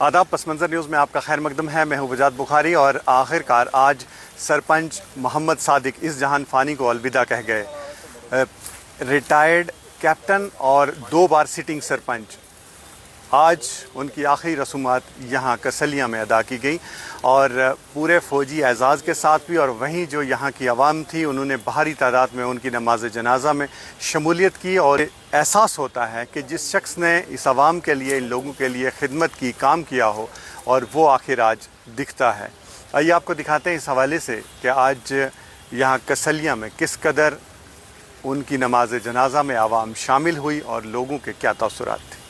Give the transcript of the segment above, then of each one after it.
आदाब पस मंज़र न्यूज़ में आपका खैर मकदम है। मैं हूं वजाद बुखारी और आखिरकार आज सरपंच मोहम्मद सादिक इस जहान फ़ानी को अलविदा कह गए। रिटायर्ड कैप्टन और 2 बार सिटिंग सरपंच, आज उनकी आखिरी रसूमात यहाँ कसलियाँ में अदा की गई और पूरे फ़ौजी एज़ाज़ के साथ भी, और वहीं जो यहाँ की आवाम थी उन्होंने भारी तादाद में उनकी नमाज जनाजा में शमूलियत की। और एहसास होता है कि जिस शख्स ने इस आवाम के लिए, इन लोगों के लिए खिदमत की, काम किया हो, और वो आखिर आज दिखता है। आइए आपको दिखाते हैं इस हवाले से कि आज यहाँ कसलियाँ में किस कदर उनकी नमाज जनाजा में आवाम शामिल हुई और लोगों के क्या तासुरात थे।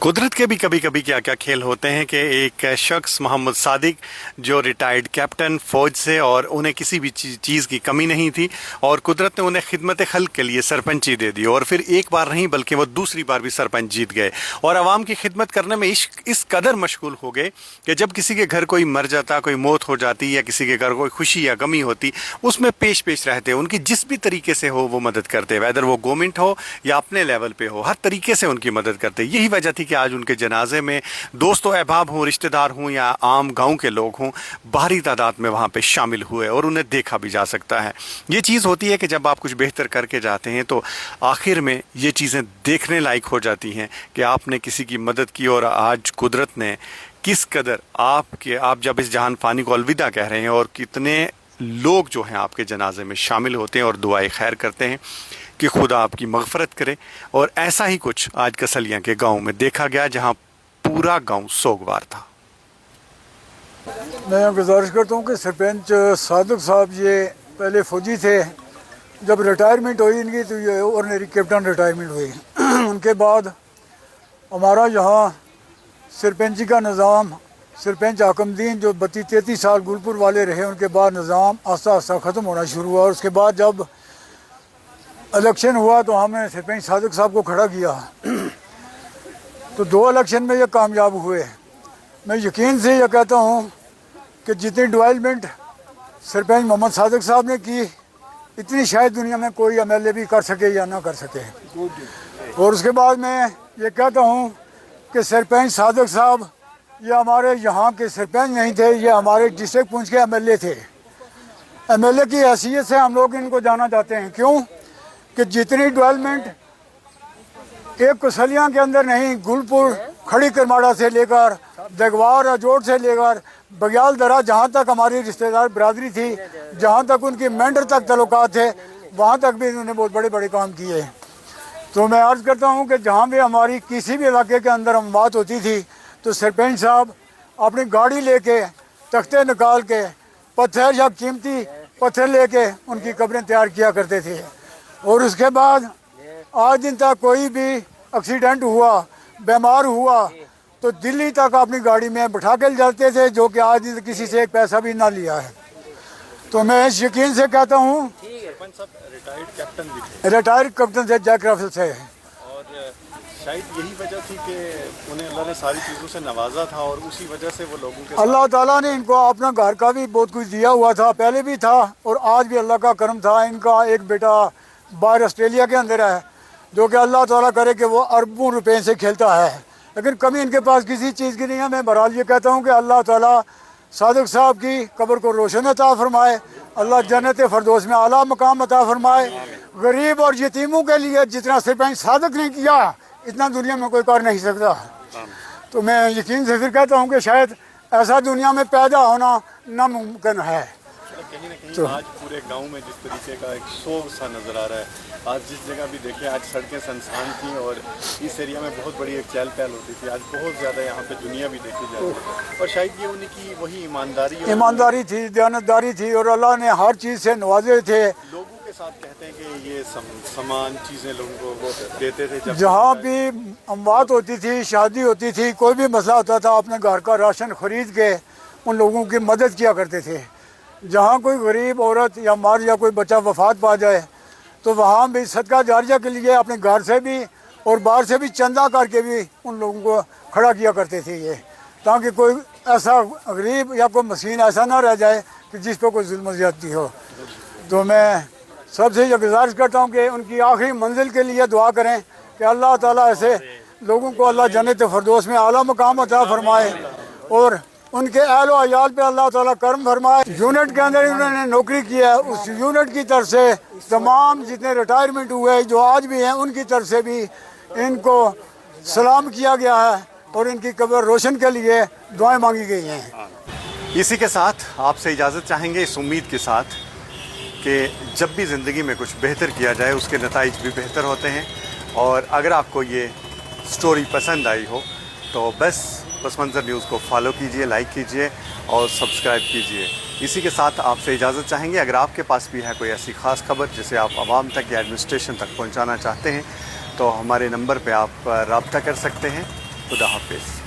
कुदरत के भी कभी कभी क्या क्या खेल होते हैं कि एक शख्स मोहम्मद सादिक जो रिटायर्ड कैप्टन फ़ौज से, और उन्हें किसी भी चीज़ की कमी नहीं थी, और कुदरत ने उन्हें खिदमत खल्क के लिए सरपंची दे दी, और फिर एक बार नहीं बल्कि वो दूसरी बार भी सरपंच जीत गए और आवाम की खिदमत करने में इस कदर मशगूल हो गए कि जब किसी के घर कोई मर जाता, कोई मौत हो जाती, या किसी के घर कोई खुशी या गमी होती, उसमें पेश रहते, उनकी जिस भी तरीके से हो वो मदद करते, वैदर वो गवर्नमेंट हो या अपने लेवल पे हो, हर तरीके से उनकी मदद करते। यही वजह थी कि आज उनके जनाजे में दोस्तों अहबाब हों, रिश्तेदार हों या आम गांव के लोग हों, भारी तादाद में वहाँ पे शामिल हुए और उन्हें देखा भी जा सकता है। ये चीज़ होती है कि जब आप कुछ बेहतर करके जाते हैं तो आखिर में ये चीज़ें देखने लायक हो जाती हैं कि आपने किसी की मदद की, और आज कुदरत ने किस कदर आप जब इस जहान फ़ानी को अलविदा कह रहे हैं और कितने लोग जो हैं आपके जनाजे में शामिल होते हैं और दुआए खैर करते हैं कि खुदा आपकी मग़फ़रत करे। और ऐसा ही कुछ आज कसलियाँ के गांव में देखा गया, जहां पूरा गांव सोगवार था। मैं गुजारिश करता हूं कि सरपंच सादिक साहब ये पहले फ़ौजी थे, जब रिटायरमेंट हुई इनकी तो ये ऑर्डिनरी कैप्टन रिटायरमेंट हुई। उनके बाद हमारा यहाँ सरपंची का निज़ाम, सरपंच हाकमदीन जो 32-33 साल गुलपुर वाले रहे, उनके बाद निज़ाम आस्ता आस्ता ख़त्म होना शुरू हुआ। और उसके बाद जब इलेक्शन हुआ तो हमने सरपंच सादिक साहब को खड़ा किया, तो 2 इलेक्शन में ये कामयाब हुए। मैं यकीन से ये कहता हूँ कि जितनी डेवलपमेंट सरपंच मोहम्मद सादिक साहब ने की, इतनी शायद दुनिया में कोई MLA भी कर सके या ना कर सके। और उसके बाद मैं ये कहता हूँ कि सरपंच सादिक साहब ये हमारे यहाँ के सरपंच नहीं थे, ये हमारे डिस्ट्रिक्ट पुंछ के MLA थे। MLA की हैसियत से हम लोग इनको जाना चाहते हैं। क्यों कि जितनी डेवलपमेंट एक कसलियाँ के अंदर नहीं, गुलपुर खड़ी करमाड़ा से लेकर दगवार अजोड़ से लेकर बग्याल दरा, जहाँ तक हमारी रिश्तेदार बरादरी थी, जहाँ तक उनकी मेंढर तक तल्लुकात थे, वहाँ तक भी इन्होंने बहुत बड़े बड़े काम किए। तो मैं अर्ज़ करता हूँ कि जहाँ भी हमारी किसी भी इलाके के अंदर हम बात होती थी तो सरपंच साहब अपनी गाड़ी लेके, तख्ते निकाल के, पत्थर या कीमती पत्थर लेके उनकी कब्रें तैयार किया करते थे। और उसके बाद आज दिन तक कोई भी एक्सीडेंट हुआ, बीमार हुआ तो दिल्ली तक अपनी गाड़ी में बैठा के जाते थे, जो कि आज दिन किसी से एक पैसा भी ना लिया है। तो मैं इस यकीन से कहता हूँ, रिटायर्ड कैप्टन थे, जैक राफेल से, और शायद यही वजह थी कि उन्हें अल्लाह ने सारी चीज़ों से नवाजा था और उसी वजह से वो लोगों के अल्लाह ताला ने इनको अपना घर का भी बहुत कुछ दिया हुआ था, पहले भी था और आज भी अल्लाह का करम था। इनका एक बेटा बाहर ऑस्ट्रेलिया के अंदर है, जो कि अल्लाह ताला करे कि वो अरबों रुपए से खेलता है, लेकिन कमी इनके पास किसी चीज़ की नहीं है। मैं बहरहाल ये कहता हूँ कि अल्लाह ताला सादिक साहब की कब्र को रोशन अता फरमाए, अल्लाह जन्नत फरदौस में आला मकाम अता फरमाए। गरीब और यतीमों के लिए जितना सरपंच सादिक ने किया, इतना दुनिया में कोई कर नहीं सकता। तो मैं यकीन से फिर कहता हूँ कि शायद ऐसा दुनिया में पैदा होना नामुमकिन है। कहीं ना कहीं आज पूरे गांव में जिस तरीके का एक शोर सा नज़र आ रहा है, आज जिस जगह भी देखें आज सड़कें सुनसान थी और इस एरिया में बहुत बड़ी एक चहल पहल होती थी, आज बहुत ज़्यादा यहाँ पे दुनिया भी देखी जाती है। और शायद ये उनकी वही ईमानदारी थी, दयानतदारी थी, और अल्लाह ने हर चीज़ से नवाजे थे। लोगों के साथ कहते हैं कि ये सामान चीज़ें लोगों को वो देते थे। जहाँ भी अमवात होती थी, शादी होती थी, कोई भी मसला होता था, अपने घर का राशन खरीद के उन लोगों की मदद किया करते थे। जहाँ कोई गरीब औरत या मर्द या कोई बच्चा वफात पा जाए तो वहाँ भी सदका जारिया के लिए अपने घर से भी और बाहर से भी चंदा करके भी उन लोगों को खड़ा किया करते थे, ये ताकि कोई ऐसा गरीब या कोई मसीन ऐसा ना रह जाए कि जिस पर कोई जुल्म ज़्यादती हो। तो मैं सबसे ये गुजारिश करता हूँ कि उनकी आखिरी मंजिल के लिए दुआ करें कि अल्लाह ताला ऐसे लोगों को अल्लाह जन्नत फरदौस में आला मकाम अता फरमाए और उनके अहल व अयाल पे अल्लाह ताला करम फरमाए। यूनिट के अंदर उन्होंने नौकरी की है, उस यूनिट की तरफ से तमाम जितने रिटायरमेंट हुए जो आज भी हैं उनकी तरफ से भी इनको सलाम किया गया है और इनकी कब्र रोशन के लिए दुआएं मांगी गई हैं। इसी के साथ आपसे इजाज़त चाहेंगे इस उम्मीद के साथ कि जब भी ज़िंदगी में कुछ बेहतर किया जाए उसके नताइज भी बेहतर होते हैं। और अगर आपको ये स्टोरी पसंद आई हो तो बस पस मंज़र न्यूज़ को फॉलो कीजिए, लाइक कीजिए और सब्सक्राइब कीजिए। इसी के साथ आपसे इजाज़त चाहेंगे। अगर आपके पास भी है कोई ऐसी ख़ास खबर जिसे आप आवाम तक या एडमिनिस्ट्रेशन तक पहुंचाना चाहते हैं तो हमारे नंबर पे आप रब्ता कर सकते हैं। खुदा हाफिज़।